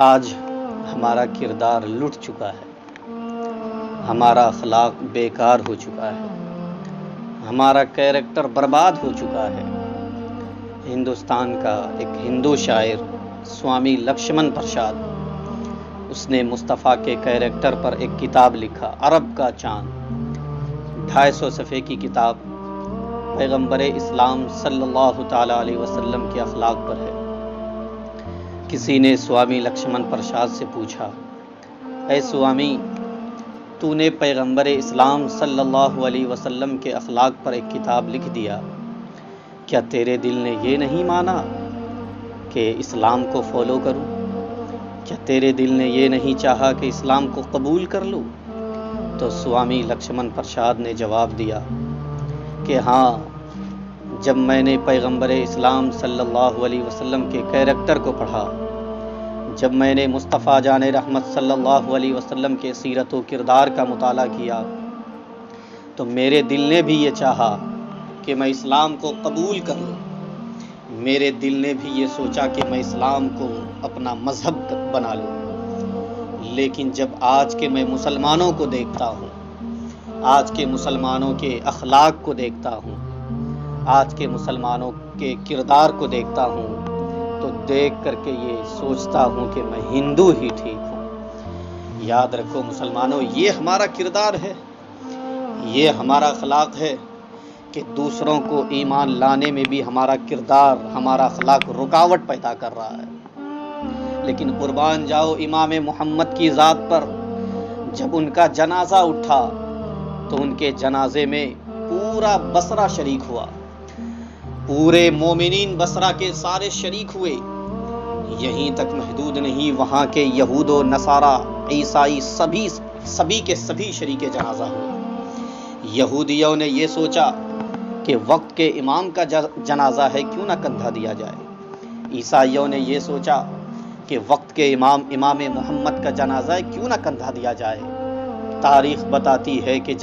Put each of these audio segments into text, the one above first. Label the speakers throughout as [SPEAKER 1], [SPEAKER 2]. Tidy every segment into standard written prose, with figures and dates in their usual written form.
[SPEAKER 1] آج ہمارا کردار لٹ چکا ہے، ہمارا اخلاق بیکار ہو چکا ہے، ہمارا کیریکٹر برباد ہو چکا ہے۔ ہندوستان کا ایک ہندو شاعر سوامی لکشمن پرساد، اس نے مصطفیٰ کے کیریکٹر پر ایک کتاب لکھا، عرب کا چاند، 250 صفحے کی کتاب پیغمبر اسلام صلی اللہ تعالی علیہ وسلم کے اخلاق پر ہے۔ کسی نے سوامی لکشمن پرساد سے پوچھا، اے سوامی، تو نے پیغمبر اسلام صلی اللہ علیہ وسلم کے اخلاق پر ایک کتاب لکھ دیا، کیا تیرے دل نے یہ نہیں مانا کہ اسلام کو فالو کروں؟ کیا تیرے دل نے یہ نہیں چاہا کہ اسلام کو قبول کر لوں؟ تو سوامی لکشمن پرساد نے جواب دیا کہ ہاں، جب میں نے پیغمبر اسلام صلی اللہ علیہ وسلم کے کیریکٹر کو پڑھا، جب میں نے مصطفیٰ جان رحمت صلی اللہ علیہ وسلم کے سیرت و کردار کا مطالعہ کیا، تو میرے دل نے بھی یہ چاہا کہ میں اسلام کو قبول کر لوں۔ میرے دل نے بھی یہ سوچا کہ میں اسلام کو اپنا مذہب بنا لوں۔ لیکن جب آج کے میں مسلمانوں کو دیکھتا ہوں، آج کے مسلمانوں کے اخلاق کو دیکھتا ہوں، آج کے مسلمانوں کے کردار کو دیکھتا ہوں، تو دیکھ کر کے یہ سوچتا ہوں کہ میں ہندو ہی ٹھیک ہوں۔ یاد رکھو مسلمانوں، یہ ہمارا کردار ہے، یہ ہمارا اخلاق ہے کہ دوسروں کو ایمان لانے میں بھی ہمارا کردار، ہمارا اخلاق رکاوٹ پیدا کر رہا ہے۔ لیکن قربان جاؤ امام محمد کی ذات پر، جب ان کا جنازہ اٹھا تو ان کے جنازے میں پورا بصرہ شریک ہوا، پورے مومنین بصرہ کے سارے شریک ہوئے۔ یہیں تک محدود نہیں، وہاں کے یہود و نصارہ، عیسائی، سبھی کے سبھی شریک جنازہ ہوئے۔ یہودیوں نے یہ سوچا کہ وقت کے امام کا جنازہ ہے، کیوں نہ کندھا دیا جائے۔ عیسائیوں نے یہ سوچا کہ وقت کے امام محمد کا جنازہ ہے، کیوں نہ کندھا دیا جائے۔ تاریخ بتاتی ہے کہ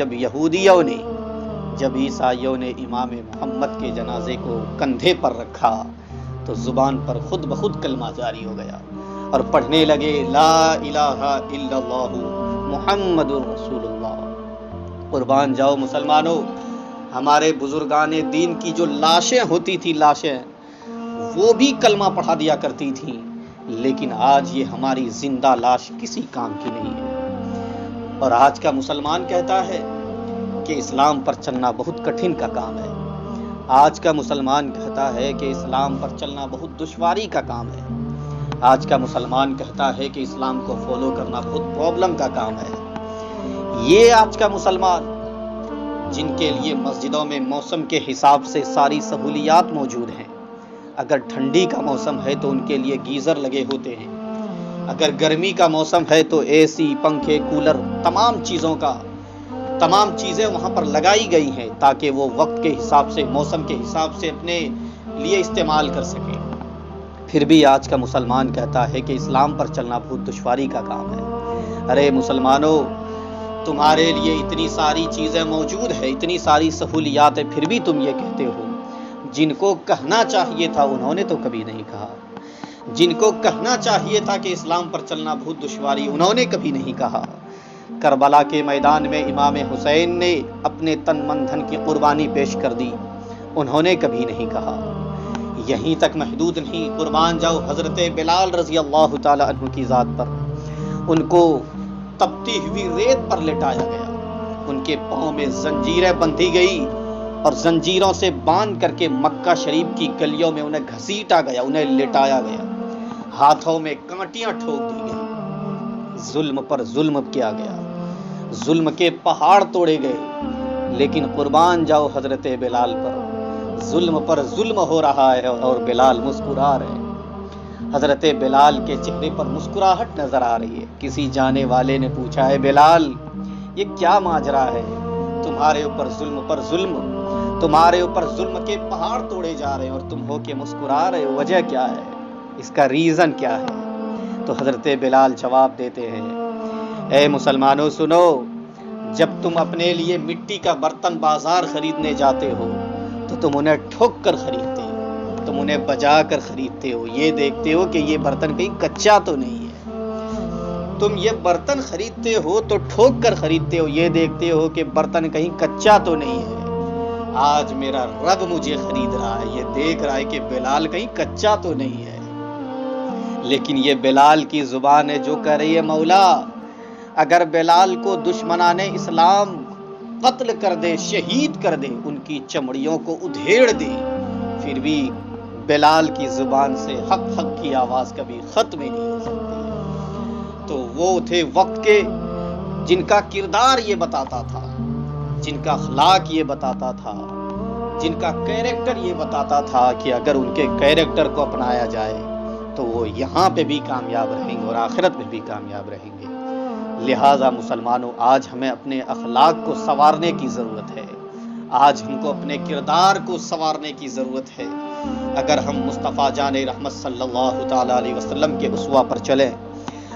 [SPEAKER 1] جب عیسائیوں نے امام محمد کے جنازے کو کندھے پر رکھا تو زبان پر خود بخود کلمہ جاری ہو گیا اور پڑھنے لگے، لا الہ الا اللہ محمد رسول اللہ۔ قربان جاؤ مسلمانوں، ہمارے بزرگان دین کی جو لاشیں ہوتی تھی، وہ بھی کلمہ پڑھا دیا کرتی تھیں، لیکن آج یہ ہماری زندہ لاش کسی کام کی نہیں ہے۔ اور آج کا مسلمان کہتا ہے کہ اسلام پر چلنا بہت کٹھن کا کام ہے۔ آج کا مسلمان کہتا ہے کہ اسلام پر چلنا بہت دشواری کا کام ہے۔ آج کا مسلمان کہتا ہے کہ اسلام کو فالو کرنا بہت پرابلم کا کام ہے۔ یہ آج کا مسلمان جن کے لیے مسجدوں میں موسم کے حساب سے ساری سہولیات موجود ہیں، اگر ٹھنڈی کا موسم ہے تو ان کے لیے گیزر لگے ہوتے ہیں، اگر گرمی کا موسم ہے تو اے سی، پنکھے، کولر، تمام چیزیں وہاں پر لگائی گئی ہیں تاکہ وہ وقت کے حساب سے، موسم کے حساب سے اپنے لیے استعمال کر سکیں۔ پھر بھی آج کا مسلمان کہتا ہے کہ اسلام پر چلنا بہت دشواری کا کام ہے۔ ارے مسلمانوں، تمہارے لیے اتنی ساری چیزیں موجود ہیں، اتنی ساری سہولیات ہیں، پھر بھی تم یہ کہتے ہو۔ جن کو کہنا چاہیے تھا انہوں نے تو کبھی نہیں کہا۔ جن کو کہنا چاہیے تھا کہ اسلام پر چلنا بہت دشواری، انہوں نے کبھی نہیں کہا۔ کربلا کے میدان میں امام حسین نے اپنے تن من دھن کی قربانی پیش کر دی، انہوں نے کبھی نہیں کہا۔ یہیں تک محدود نہیں، قربان جاؤ حضرت بلال رضی اللہ تعالی عنہ کی ذات پر، ان کو تپتی ہوئی ریت پر لٹایا گیا، ان کے پاؤں میں زنجیریں بندھی گئی اور زنجیروں سے باندھ کر کے مکہ شریف کی گلیوں میں انہیں گھسیٹا گیا، انہیں لٹایا گیا، ہاتھوں میں کانٹیاں ٹھوک دی گئی، ظلم پر ظلم کیا گیا، ظلم کے پہاڑ توڑے گئے۔ لیکن قربان جاؤ حضرت بلال پر، ظلم پر ظلم ہو رہا ہے اور بلال مسکرا رہے ہیں۔ حضرت بلال کے چہرے پر مسکراہٹ نظر آ رہی ہے۔ کسی جانے والے نے پوچھا، ہے بلال، یہ کیا ماجرا ہے؟ تمہارے اوپر ظلم پر ظلم، تمہارے اوپر ظلم کے پہاڑ توڑے جا رہے ہیں اور تم ہو کے مسکرا رہے ہو، وجہ کیا ہے؟ اس کا ریزن کیا ہے؟ تو حضرت بلال جواب دیتے ہیں، اے مسلمانوں سنو، جب تم اپنے لیے مٹی کا برتن بازار خریدنے جاتے ہو تو تم انہیں ٹھوک کر خریدتے ہو، تم انہیں بجا کر خریدتے ہو، یہ دیکھتے ہو کہ یہ برتن کہیں کچا تو نہیں ہے، تم یہ برتن خریدتے ہو تو ٹھوک کر خریدتے ہو، یہ دیکھتے ہو کہ برتن کہیں کچا تو نہیں ہے۔ آج میرا رب مجھے خرید رہا ہے، یہ دیکھ رہا ہے کہ بلال کہیں کچا تو نہیں ہے۔ لیکن یہ بلال کی زبان ہے جو کہہ رہی ہے مولا اگر بلال کو دشمنان اسلام قتل کر دے، شہید کر دے، ان کی چمڑیوں کو ادھیڑ دے، پھر بھی بلال کی زبان سے حق حق کی آواز کبھی ختم ہی نہیں ہو سکتی۔ تو وہ تھے وقت کے جن کا کردار یہ بتاتا تھا، جن کا اخلاق یہ بتاتا تھا، جن کا کیریکٹر یہ بتاتا تھا کہ اگر ان کے کیریکٹر کو اپنایا جائے تو وہ یہاں پہ بھی کامیاب رہیں گے اور آخرت میں بھی کامیاب رہیں گے۔ لہٰذا مسلمانوں، آج ہمیں اپنے اخلاق کو سنوارنے کی ضرورت ہے، آج ہم کو اپنے کردار کو سنوارنے کی ضرورت ہے۔ اگر ہم مصطفیٰ جان رحمت صلی اللہ تعالیٰ علیہ وسلم کے اسوہ پر چلیں،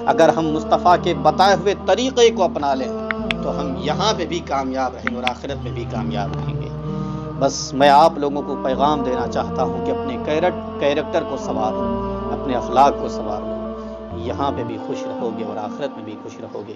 [SPEAKER 1] اگر ہم مصطفیٰ کے بتائے ہوئے طریقے کو اپنا لیں تو ہم یہاں پہ بھی کامیاب رہیں گے اور آخرت میں بھی کامیاب رہیں گے۔ بس میں آپ لوگوں کو پیغام دینا چاہتا ہوں کہ اپنے کیریکٹر کو سنوارو، اپنے اخلاق کو سنوارو، یہاں پہ بھی خوش رہو گے اور آخرت میں بھی خوش رہو گے۔